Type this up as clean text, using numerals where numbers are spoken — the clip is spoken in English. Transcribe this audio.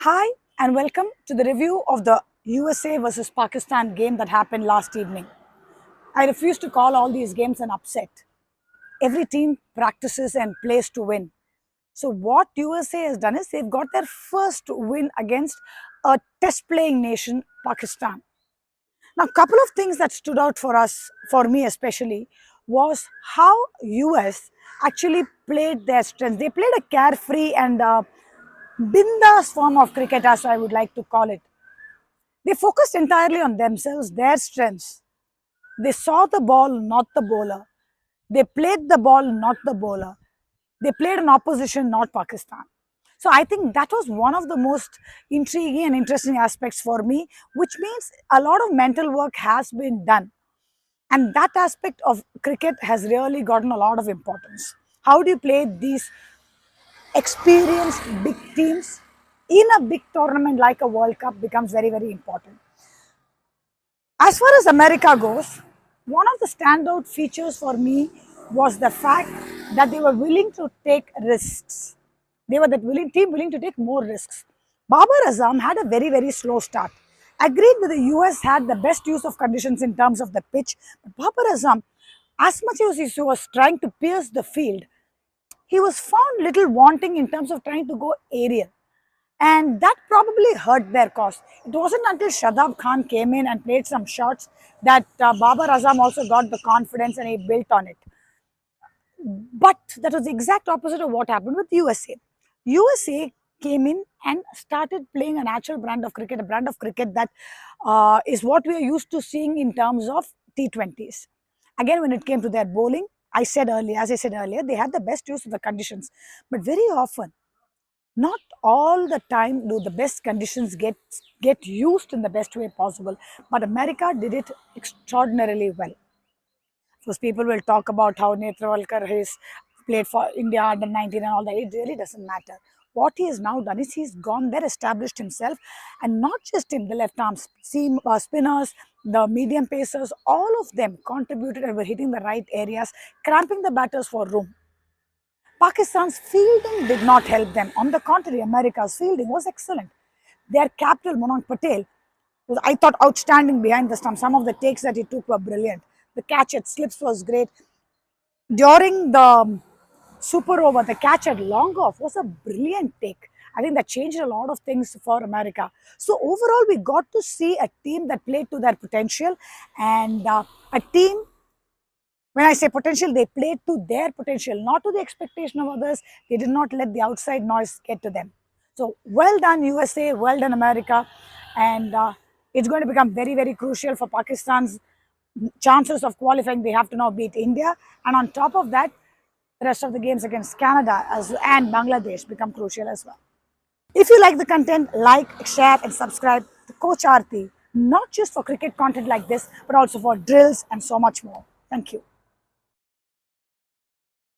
Hi, and welcome to the review of the USA versus Pakistan game that happened last evening. I refuse to call all these games an upset. Every team practices and plays to win. So, what USA has done is they've got their first win against a test playing nation, Pakistan. Now, a couple of things that stood out for us, for me especially, was how US actually played their strengths. They played a carefree and bindas form of cricket, as I would like to call it. They focused entirely on themselves, their strengths. They saw the ball, not the bowler. They played the ball, not the bowler. They played an opposition, not Pakistan. So I think that was one of the most intriguing and interesting aspects for me, which means a lot of mental work has been done. And that aspect of cricket has really gotten a lot of importance. How do you play these experienced big teams in a big tournament like a World Cup becomes very, very important. As far as America goes, one of the standout features for me was the fact that they were willing to take risks. They were that team willing to take more risks. Babar Azam had a very, very slow start. Agreed that the US had the best use of conditions in terms of the pitch, but Babar Azam, as much as he was trying to pierce the field, he was found little wanting in terms of trying to go aerial. And that probably hurt their cause. It wasn't until Shadab Khan came in and played some shots that Babar Azam also got the confidence and he built on it. But that was the exact opposite of what happened with USA. USA came in and started playing a natural brand of cricket, a brand of cricket that is what we are used to seeing in terms of T20s. Again, when it came to their bowling, as I said earlier, they had the best use of the conditions. But very often, not all the time do the best conditions get used in the best way possible, but America did it extraordinarily well. Because people will talk about how Netravalkar has played for India under 19 and all that. It really doesn't matter. What he has now done is he's gone there, established himself, and not just him, the left arm spinners, the medium pacers, all of them contributed and were hitting the right areas, cramping the batters for room. Pakistan's fielding did not help them. On the contrary, America's fielding was excellent. Their captain, Monank Patel, was, I thought, outstanding behind the stump. Some of the takes that he took were brilliant. The catch at slips was great. During the super over, the catch at long off was a brilliant take. I think that changed a lot of things for America. So overall, we got to see a team that played to their potential and a team, when I say potential, they played to their potential, not to the expectation of others. They did not let the outside noise get to them. So, well done, USA, well done, America. And it's going to become very, very crucial for Pakistan's chances of qualifying. They have to now beat India. And on top of that, the rest of the games against Canada and Bangladesh become crucial as well. If you like the content, like, share, and subscribe to Coach Aarti, not just for cricket content like this, but also for drills and so much more. Thank you.